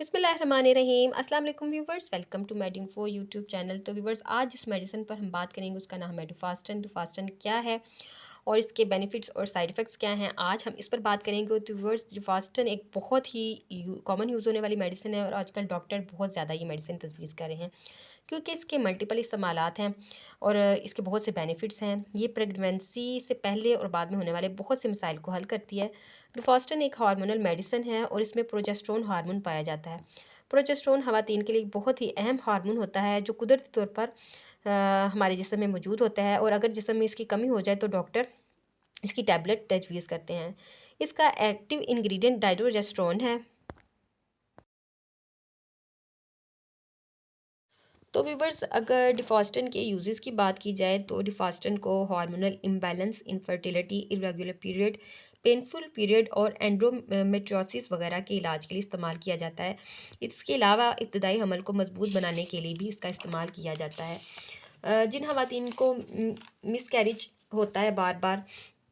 बिस्मिल्लाहिर्रहमानिर्रहीम। अस्सलाम वालेकुम viewers, welcome to Mediinfo YouTube channel. तो व्यूवर्स, आज जिस मेडिसिन पर हम बात करेंगे उसका नाम है डुफास्टन। डुफास्टन क्या है और इसके बेनिफिट्स और साइड इफ़ेक्ट्स क्या हैं, आज हम इस पर बात करेंगे। तो व्यूवर्स, डुफास्टन एक बहुत ही कॉमन यूज़ होने वाली मेडिसिन है और आजकल डॉक्टर बहुत ज़्यादा ये मेडिसिन तजवीज़ कर रहे हैं क्योंकि इसके मल्टीपल इस्तेमालात हैं और इसके बहुत से बेनिफिट्स हैं। ये प्रेगनेंसी से पहले और बाद में होने वाले बहुत से मसाइल को हल करती है। डुफास्टन एक हार्मोनल मेडिसिन है और इसमें प्रोजेस्टेरोन हार्मोन पाया जाता है। प्रोजेस्टेरोन ख़वातीन के लिए एक बहुत ही अहम हार्मोन होता है जो कुदरती तौर पर हमारे जिस्म में मौजूद होता है और अगर जिस्म में इसकी कमी हो जाए तो डॉक्टर इसकी टैबलेट तजवीज़ करते हैं। इसका एक्टिव इंग्रेडिएंट डाइड्रोजेस्टेरोन है। तो व्यूवर्स, अगर डिफास्टन के यूजेस की बात की जाए तो डिफास्टन को hormonal imbalance, infertility, irregular period, painful period और एंड्रोमेट्रियोसिस वगैरह के इलाज के लिए इस्तेमाल किया जाता है। इसके अलावा इब्तदाई हमल को मजबूत बनाने के लिए भी इसका इस्तेमाल किया जाता है। जिन खवातीन को मिसकैरेज होता है बार बार,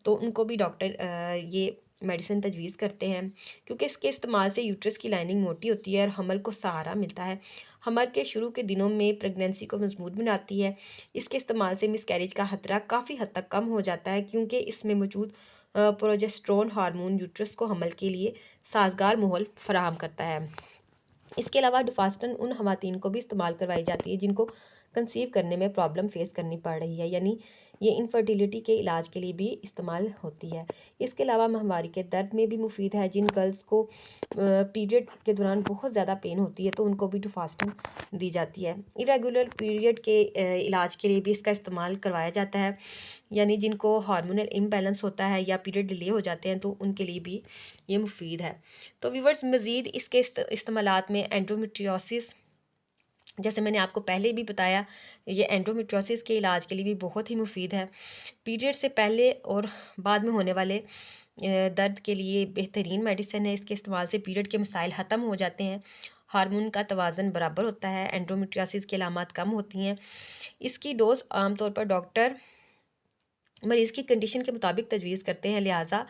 तो उनको भी डॉक्टर ये मेडिसिन तजवीज़ करते हैं क्योंकि इसके इस्तेमाल से यूट्रस की लाइनिंग मोटी होती है और हमल को सहारा मिलता है। हमल के शुरू के दिनों में प्रेगनेंसी को मजबूत बनाती है। इसके इस्तेमाल से मिसकैरेज का खतरा काफ़ी हद तक कम हो जाता है क्योंकि इसमें मौजूद प्रोजेस्टेरोन हार्मोन यूट्रस को हमल के लिए साजगार माहौल फराहम करता है। इसके अलावा डुफास्टन उन खवातीन को भी इस्तेमाल करवाई जाती है जिनको कंसीव करने में प्रॉब्लम फेस करनी पड़ रही है, यानी ये इनफर्टिलिटी के इलाज के लिए भी इस्तेमाल होती है। इसके अलावा माहवारी के दर्द में भी मुफीद है। जिन गर्ल्स को पीरियड के दौरान बहुत ज़्यादा पेन होती है तो उनको भी डुफास्टन दी जाती है। इरेगुलर पीरियड के इलाज के लिए भी इसका इस्तेमाल करवाया जाता है, यानी जिनको हार्मोनल इम्बैलेंस होता है या पीरियड डिले हो जाते हैं तो उनके लिए भी ये मुफीद है। तो व्यूवर्स, मज़ीद इसके इस्तेमालात में एंड्रोमेट्रियोसिस, जैसे मैंने आपको पहले भी बताया, ये एंड्रोमेट्रियोसिस के इलाज के लिए भी बहुत ही मुफीद है। पीरियड से पहले और बाद में होने वाले दर्द के लिए बेहतरीन मेडिसिन है। इसके इस्तेमाल से पीरियड के मसाइल ख़त्म हो जाते हैं, हार्मोन का तवाज़न बराबर होता है, एंड्रोमेट्रियोसिस की अलामत कम होती हैं। इसकी डोज आमतौर पर डॉक्टर मरीज़ की कंडीशन के मुताबिक तजवीज़ करते हैं, लिहाजा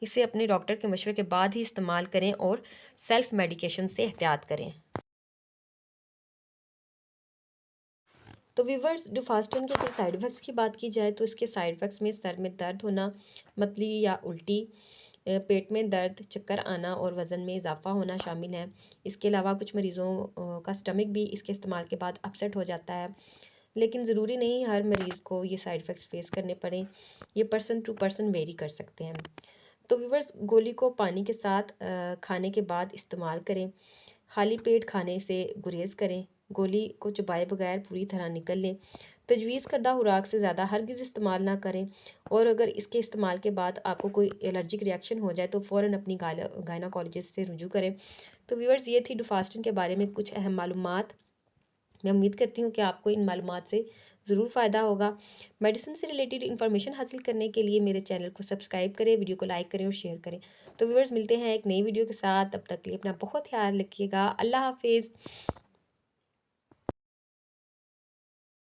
इसे अपने डॉक्टर के मशवरे के बाद ही इस्तेमाल करें और सेल्फ मेडिकेशन से एहतियात करें। तो व्यूवर्स, डुफास्टन के अगर साइड इफ़ेक्ट्स की बात की जाए तो इसके साइड इफ़ेक्ट्स में सर में दर्द होना, मतली या उल्टी, पेट में दर्द, चक्कर आना और वज़न में इजाफा होना शामिल है। इसके अलावा कुछ मरीज़ों का स्टमक भी इसके इस्तेमाल के बाद अपसेट हो जाता है, लेकिन ज़रूरी नहीं हर मरीज़ को ये साइड इफ़ेक्ट्स फेस करने पड़ें। ये पर्सन टू पर्सन वेरी कर सकते हैं। तो व्यूवर्स, गोली को पानी के साथ खाने के बाद इस्तेमाल करें। खाली पेट खाने से गुरेज करें। गोली को चबाए बगैर पूरी तरह निकल लें। तजवीज़ करदा खुराक से ज़्यादा हरगिज़ इस्तेमाल ना करें और अगर इसके इस्तेमाल के बाद आपको कोई एलर्जिक रिएक्शन हो जाए तो फ़ौरन अपनी गायनोकोलॉजिस्ट से रुजू करें। तो व्यूअर्स, ये थी डुफास्टन के बारे में कुछ अहम मालूमात। मैं उम्मीद करती हूँ कि आपको इन मालूमात से ज़रूर फ़ायदा होगा। मेडिसिन से रिलेटेड इन्फॉर्मेशन हासिल करने के लिए मेरे चैनल को सब्सक्राइब करें, वीडियो को लाइक करें और शेयर करें। तो व्यूअर्स, मिलते हैं एक नई वीडियो के साथ, तब तक के लिए अपना बहुत ख्याल रखिएगा। अल्लाह हाफिज़।